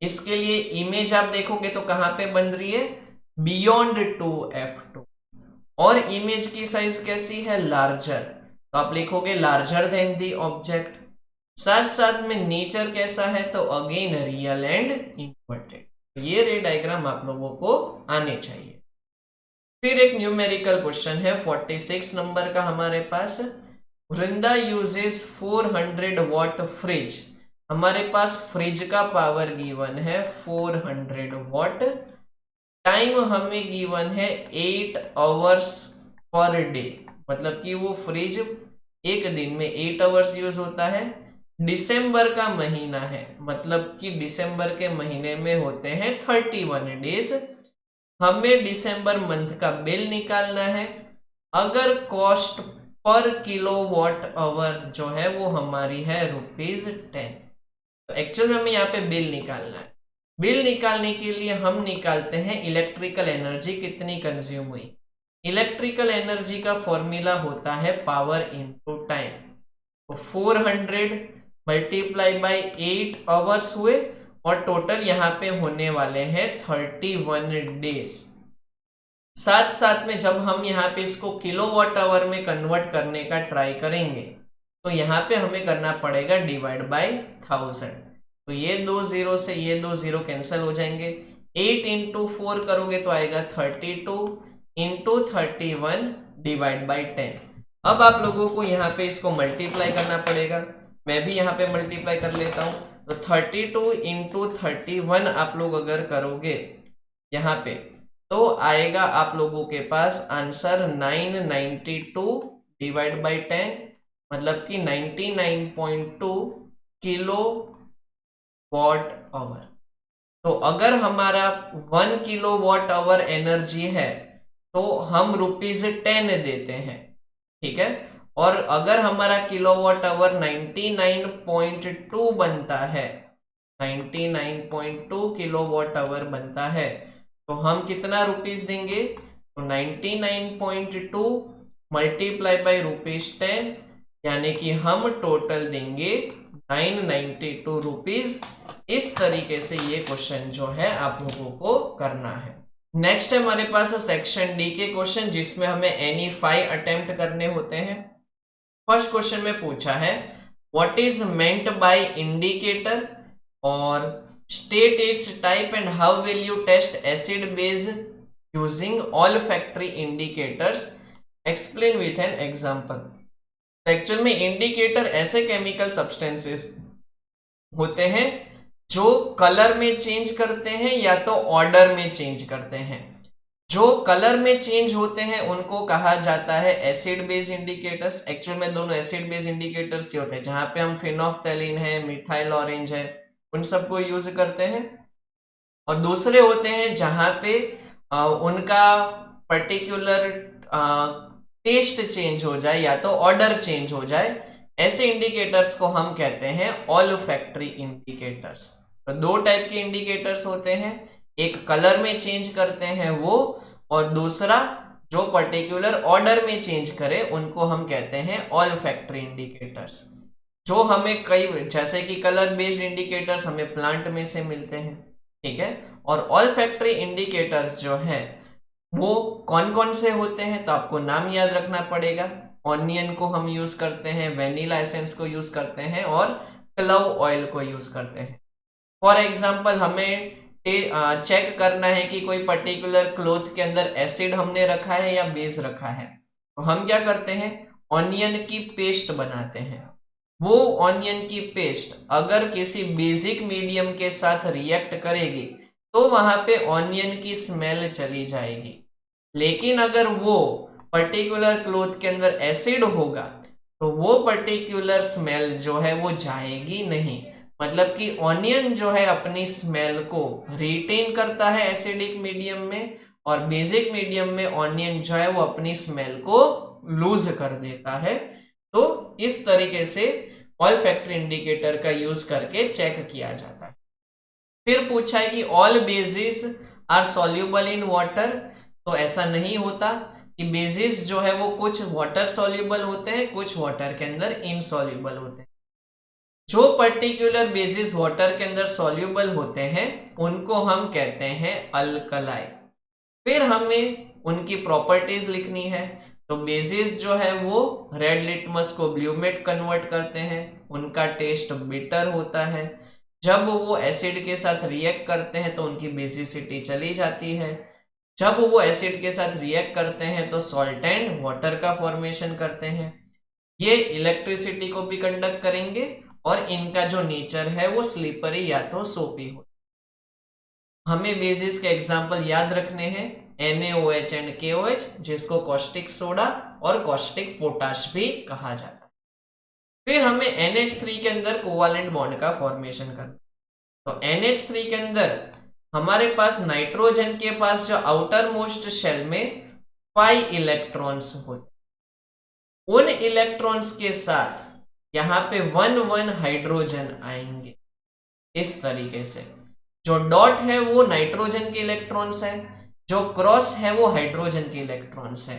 [SPEAKER 1] इसके लिए इमेज आप देखोगे तो कहां पे बन रही है, बियॉन्ड 2f2, और इमेज की साइज कैसी है, लार्जर, तो आप लिखोगे लार्जर देन दी ऑब्जेक्ट। साथ साथ में नेचर कैसा है, तो अगेन रियल एंड इन्वर्टेड। ये रे डायग्राम आप लोगों को आने चाहिए। फिर एक न्यूमेरिकल क्वेश्चन है 46 नंबर का हमारे पास, वृंदा यूजेस 400 वॉट फ्रिज। हमारे पास फ्रिज का पावर गिवन है 400 वॉट, टाइम हमें गिवन है 8 आवर्स पर डे, मतलब कि वो फ्रिज एक दिन में 8 आवर्स यूज होता है। दिसंबर का महीना है, मतलब कि दिसंबर के महीने में होते हैं 31 डेज। हमें दिसंबर मंथ का बिल निकालना है। अगर कॉस्ट पर किलोवाट आवर जो है वो हमारी है ₹10, तो एक्चुअल में हमें यहाँ पे बिल निकालना है। बिल निकालने के लिए हम निकालते हैं इलेक्ट्रिकल एनर्जी कितनी कंज्यूम हुई। इलेक्ट्रिकल एनर्जी का फॉर्मूला होता है पावर इनटू टाइम। तो 400 मल्टीप्लाई बाय 8 आवर्स हुए और टोटल यहाँ पे होने वाले हैं 31 डेज। साथ साथ में जब हम यहाँ पे इसको किलोवाट आवर में कन्वर्ट करने का ट्राई करेंगे तो यहाँ पे हमें करना पड़ेगा डिवाइड बाय 1000। तो ये 2 जीरो से ये 2 जीरो कैंसिल हो जाएंगे। 8 इंटू 4 करोगे तो आएगा 32 इंटू 31 डिवाइड बाई 10। अब आप लोगों को यहाँ पे इसको मल्टीप्लाई करना पड़ेगा, मैं भी यहाँ पे मल्टीप्लाई कर लेता हूँ। तो 32 इंटू 31 आप लोग अगर करोगे यहाँ पे तो आएगा आप लोगों के पास आंसर 992 डिवाइड बाई 10, मतलब कि 99.2 किलो वॉट आवर। तो अगर हमारा 1 किलो वॉट आवर एनर्जी है तो हम ₹10 देते हैं, ठीक है। और अगर हमारा किलोवाट आवर 99.2 बनता है, 99.2 किलोवाट आवर बनता है, तो हम कितना रुपीस देंगे? तो 99.2 मल्टीप्लाई बाई ₹10, यानी कि हम टोटल देंगे 992 रुपीज। इस तरीके से ये क्वेश्चन जो है आप लोगों को करना है। नेक्स्ट है हमारे पास सेक्शन डी के क्वेश्चन, जिसमें हमें एनी 5 अटेम्प्ट करने होते हैं। फर्स्ट क्वेश्चन में पूछा है what is meant by indicator और state its type and how will you test acid base using olfactory indicators, explain with an example. Actual में इंडिकेटर ऐसे केमिकल सब्सटेंसेस होते हैं जो कलर में चेंज करते हैं या तो ऑर्डर में चेंज करते हैं। जो कलर में चेंज होते हैं उनको कहा जाता है एसिड बेस इंडिकेटर्स। एक्चुअल में दोनों एसिड बेस इंडिकेटर्स ही होते हैं, जहां पे हम फिनोफ्थैलीन है, मिथाइल ऑरेंज है, उन सबको यूज करते हैं। और दूसरे होते हैं जहां पे उनका पर्टिकुलर टेस्ट चेंज हो जाए या तो ऑर्डर चेंज हो जाए, ऐसे इंडिकेटर्स को हम कहते हैं ऑल्फैक्टरी इंडिकेटर्स। तो दो टाइप के इंडिकेटर्स होते हैं, एक कलर में चेंज करते हैं वो, और दूसरा जो पर्टिकुलर ऑर्डर में चेंज करे उनको हम कहते हैं ऑल्फैक्टरी इंडिकेटर्स। जो हमें कई, जैसे कि कलर बेस्ड इंडिकेटर्स हमें प्लांट में से मिलते हैं, ठीक है। और ऑल्फैक्टरी इंडिकेटर्स जो है वो कौन कौन से होते हैं, तो आपको नाम याद रखना पड़ेगा। ऑनियन को हम यूज करते हैं, वेनिला एसेंस को यूज करते हैं और क्लव ऑयल को यूज करते हैं। फॉर एग्जाम्पल हमें चेक करना है कि कोई पर्टिकुलर क्लॉथ के अंदर एसिड हमने रखा है या बेस रखा है, तो हम क्या करते हैं, ऑनियन की पेस्ट बनाते हैं। वो ऑनियन की पेस्ट अगर किसी बेसिक मीडियम के साथ रिएक्ट करेगी तो वहां पे ऑनियन की स्मेल चली जाएगी। लेकिन अगर वो पर्टिकुलर क्लॉथ के अंदर एसिड होगा तो वो पर्टिकुलर स्मेल जो है वो जाएगी नहीं। मतलब कि ऑनियन जो है अपनी स्मेल को रिटेन करता है एसिडिक मीडियम में, और बेसिक मीडियम में ऑनियन जो है वो अपनी स्मेल को लूज कर देता है। तो इस तरीके से ऑल्फैक्टरी इंडिकेटर का यूज करके चेक किया जाता है। फिर पूछा है कि all bases are soluble in water, तो ऐसा नहीं होता कि बेसिस जो है वो कुछ वाटर सॉल्युबल होते हैं, कुछ वाटर के अंदर इनसॉल्युबल होते हैं। जो पर्टिकुलर बेसिस वाटर के अंदर सॉल्युबल होते हैं उनको हम कहते हैं अल्कलाई। फिर हमें उनकी प्रॉपर्टीज लिखनी है। तो बेसिस जो है वो रेड लिटमस को ब्लू में कन्वर्ट करते हैं, उनका टेस्ट बिटर होता है। जब वो एसिड के साथ रिएक्ट करते हैं तो उनकी बेसिसिटी चली जाती है। जब वो एसिड के साथ रिएक्ट करते हैं तो सॉल्ट एंड वाटर का फॉर्मेशन करते हैं। ये इलेक्ट्रिसिटी को भी कंडक्ट करेंगे और इनका जो नेचर है वो स्लिपरी या तो सोपी हो। हमें बेसिस के एग्जाम्पल याद रखने हैं, NaOH एंड KOH, जिसको कॉस्टिक सोडा और कॉस्टिक पोटाश भी कहा जाता है। फिर हमें NH3 के अंदर कोवालेंट बॉन्ड का फॉर्मेशन करना। तो NH3 के अंदर हमारे पास नाइट्रोजन के पास जो आउटर मोस्ट शेल में 5 इलेक्ट्रॉन्स होते, उन इलेक्ट्रॉन्स के साथ यहाँ पे 1 हाइड्रोजन आएंगे। इस तरीके से जो डॉट है वो नाइट्रोजन के इलेक्ट्रॉन्स है, जो क्रॉस है वो हाइड्रोजन के इलेक्ट्रॉन्स है।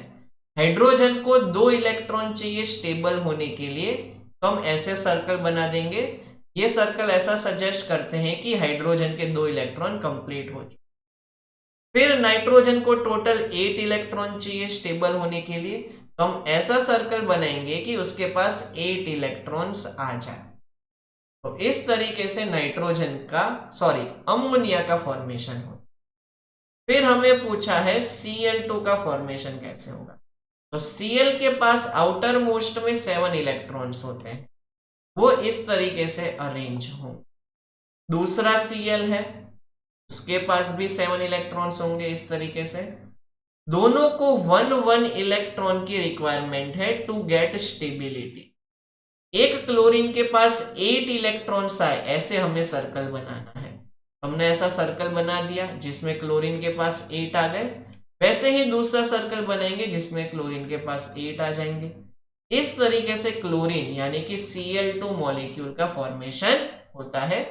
[SPEAKER 1] हाइड्रोजन को 2 इलेक्ट्रॉन चाहिए स्टेबल होने के लिए, तो हम ऐसे सर्कल बना देंगे। ये सर्कल ऐसा सजेस्ट करते हैं कि हाइड्रोजन के 2 इलेक्ट्रॉन कंप्लीट हो चुके। फिर नाइट्रोजन को टोटल 8 इलेक्ट्रॉन चाहिए स्टेबल होने के लिए, तो हम ऐसा सर्कल बनाएंगे कि उसके पास 8 इलेक्ट्रॉन्स आ जाए। तो इस तरीके से अमोनिया का फॉर्मेशन हो। फिर हमें पूछा है Cl2 का फॉर्मेशन कैसे होगा। तो Cl के पास आउटर मोस्ट में 7 इलेक्ट्रॉन्स होते हैं, वो इस तरीके से अरेंज हो। दूसरा Cl है, उसके पास भी 7 इलेक्ट्रॉन्स होंगे इस तरीके से। दोनों को 1 इलेक्ट्रॉन की रिक्वायरमेंट है टू गेट स्टेबिलिटी। एक क्लोरीन के पास 8 इलेक्ट्रॉन्स आए, ऐसे हमें सर्कल बनाना है। हमने ऐसा सर्कल बना दिया जिसमें क्लोरीन के पास 8 आ गए। वैसे ही दूसरा सर्कल बनाएंगे जिसमें क्लोरीन के पास 8 आ जाएंगे। इस तरीके से क्लोरीन यानी कि Cl2 मॉलिक्यूल का फॉर्मेशन होता है।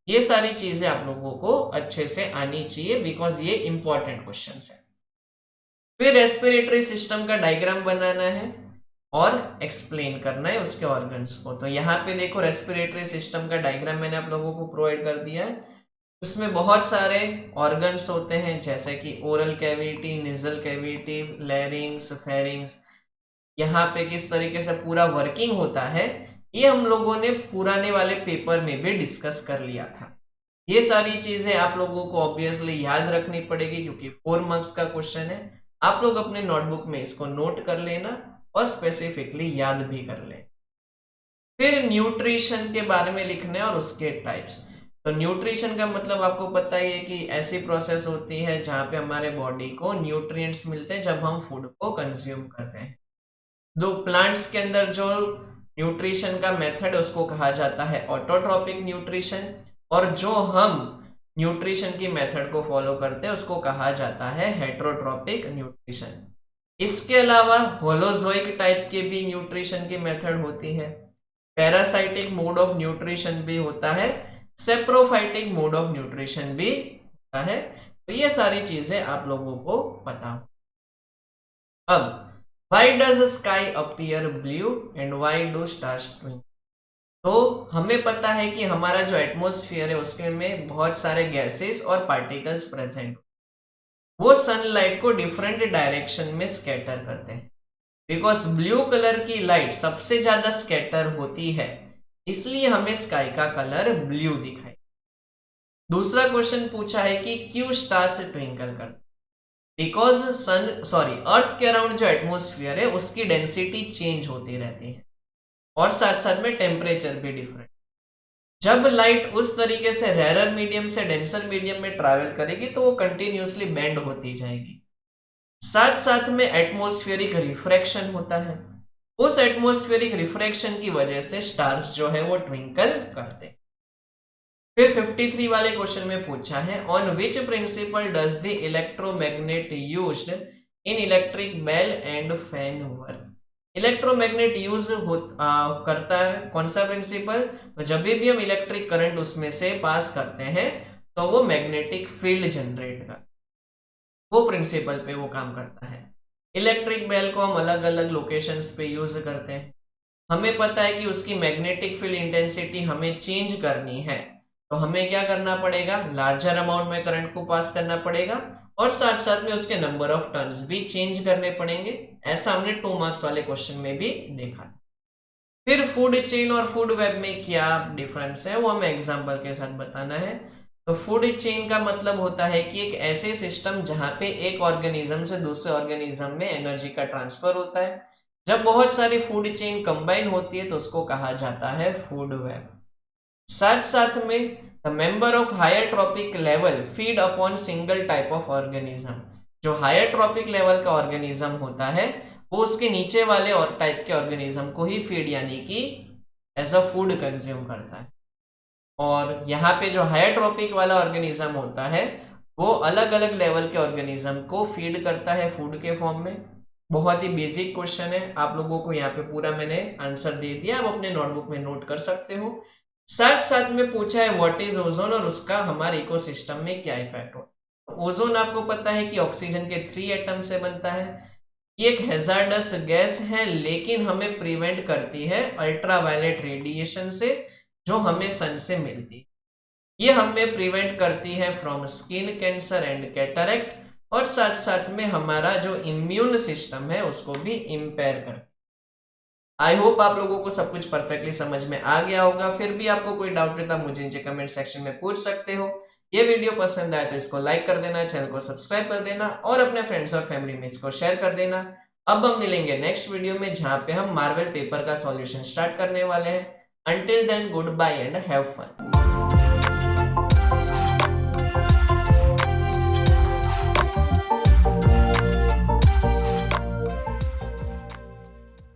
[SPEAKER 1] ये सारी चीजें आप लोगों को अच्छे से आनी चाहिए, बिकॉज ये इंपॉर्टेंट क्वेश्चन है। फिर रेस्पिरेटरी सिस्टम का डायग्राम बनाना है और एक्सप्लेन करना है उसके ऑर्गन्स को। तो यहाँ पे देखो रेस्पिरेटरी सिस्टम का डायग्राम मैंने आप लोगों को प्रोवाइड कर दिया है। उसमें बहुत सारे ऑर्गन्स होते हैं, जैसे कि oral cavity, nasal cavity, लैरिंग्स, pharynx. यहाँ पे किस तरीके से पूरा वर्किंग होता है ये हम लोगों ने पुराने वाले पेपर में भी डिस्कस कर लिया था। ये सारी चीजें आप लोगों को ऑब्वियसली याद रखनी पड़ेगी क्योंकि 4 मार्क्स का क्वेश्चन है। आप लोग अपने नोटबुक में इसको नोट कर लेना और स्पेसिफिकली याद भी कर ले। फिर न्यूट्रिशन के बारे में लिखना है और उसके टाइप्स। तो न्यूट्रिशन का मतलब आपको पता ही है कि ऐसी प्रोसेस होती है जहां पे हमारे बॉडी को न्यूट्रिएंट्स मिलते हैं जब हम फूड को कंज्यूम करते हैं। दो प्लांट्स के अंदर जो न्यूट्रिशन का मेथड उसको कहा जाता है ऑटोट्रोपिक न्यूट्रिशन, और जो हम न्यूट्रिशन की मेथड को फॉलो करते हैं उसको कहा जाता है हेटेरोट्रोपिक न्यूट्रिशन। इसके अलावा होलोजोइक टाइप के भी न्यूट्रिशन की मेथड होती है, पैरासाइटिक मोड ऑफ न्यूट्रिशन भी होता है, सेप्रोफाइटिक मोड ऑफ न्यूट्रिशन भी होता है। तो ये सारी चीजें आप लोगों को पता हो। अब why does sky appear blue and why do stars twinkle? तो हमें पता है कि हमारा जो एटमॉस्फेयर है उसके में बहुत सारे गैसेस और पार्टिकल्स प्रेजेंट, वो सनलाइट को डिफरेंट डायरेक्शन में स्कैटर करते हैं। बिकॉज ब्लू कलर की लाइट सबसे ज्यादा स्कैटर होती है, इसलिए हमें स्काई का कलर ब्लू दिखाई। दूसरा क्वेश्चन पूछा है कि क्यों स्टार्स ट्विंकल करते? बिकॉज अर्थ के अराउंड जो एटमॉस्फेयर है उसकी डेंसिटी चेंज होती रहती है और साथ साथ में टेम्परेचर भी डिफरेंट। जब लाइट उस तरीके से रेरर मीडियम से डेंसर मीडियम में ट्रैवल करेगी तो वो कंटिन्यूअसली बेंड होती जाएगी। साथ साथ में एटमॉस्फेरिक रिफ्रैक्शन होता है, उस एटमॉस्फेरिक रिफ्रैक्शन की वजह से स्टार्स जो है वो ट्विंकल करते हैं। फिर 53 वाले क्वेश्चन में पूछा है on which principle does the electromagnet used in electric bell and fan work? Electromagnet use करता है कौन सा प्रिंसिपल? तो जब भी हम इलेक्ट्रिक करंट उसमें से पास करते हैं तो वो मैग्नेटिक फील्ड जनरेट करता है, वो प्रिंसिपल पे वो काम करता है। इलेक्ट्रिक बेल को हम अलग अलग लोकेशंस पे यूज करते हैं। हमें पता है कि उसकी मैग्नेटिक फील्ड इंटेंसिटी हमें चेंज करनी है, तो हमें क्या करना पड़ेगा, लार्जर अमाउंट में करंट को पास करना पड़ेगा और साथ साथ में उसके नंबर ऑफ टर्न्स भी चेंज करने पड़ेंगे। ऐसा हमने 2 मार्क्स वाले क्वेश्चन में भी देखा था। फिर फूड चेन और फूड वेब में क्या डिफरेंस है वो हमें एग्जांपल के साथ बताना है। तो फूड चेन का मतलब होता है कि एक ऐसे सिस्टम जहां पे एक ऑर्गेनिज्म से दूसरे ऑर्गेनिज्म में एनर्जी का ट्रांसफर होता है। जब बहुत सारी फूड चेन कंबाइन होती है तो उसको कहा जाता है फूड वेब। साथ साथ में the member of higher trophic level feed upon single type of organism. जो हायर ट्रॉपिक लेवल का ऑर्गेनिज्म होता है वो उसके नीचे वाले और टाइप के ऑर्गेनिज्म को ही फीड यानी कि एज अ फूड कंज्यूम करता है। और यहाँ पे जो हायर ट्रॉपिक वाला ऑर्गेनिज्म होता है वो अलग अलग लेवल के ऑर्गेनिज्म को फीड करता है फूड के फॉर्म में। बहुत ही बेसिक क्वेश्चन है, आप लोगों को यहाँ पे पूरा मैंने आंसर दे दिया, आप अपने नोटबुक में नोट कर सकते हो। साथ साथ में पूछा है व्हाट इज ओजोन और उसका हमारे इकोसिस्टम में क्या इफेक्ट हो। ओजोन आपको पता है कि ऑक्सीजन के 3 एटम से बनता है। ये एक हैजार्डस गैस है लेकिन हमें प्रिवेंट करती है अल्ट्रावायलेट रेडिएशन से जो हमें सन से मिलती है। ये हमें प्रिवेंट करती है from skin cancer and cataract, और साथ साथ में हमारा जो इम्यून सिस्टम है उसको भी इम्पेयर करती है। आई होप आप लोगों को सब कुछ परफेक्टली समझ में आ गया होगा। फिर भी आपको कोई डाउट है तो मुझे नीचे कमेंट सेक्शन में पूछ सकते हो। ये वीडियो पसंद आए तो इसको लाइक कर देना, चैनल को सब्सक्राइब कर देना और अपने फ्रेंड्स और फैमिली में इसको शेयर कर देना। अब हम मिलेंगे नेक्स्ट वीडियो में जहां पे हम मार्वल पेपर का सॉल्यूशन स्टार्ट करने वाले हैं। Until then goodbye and have fun.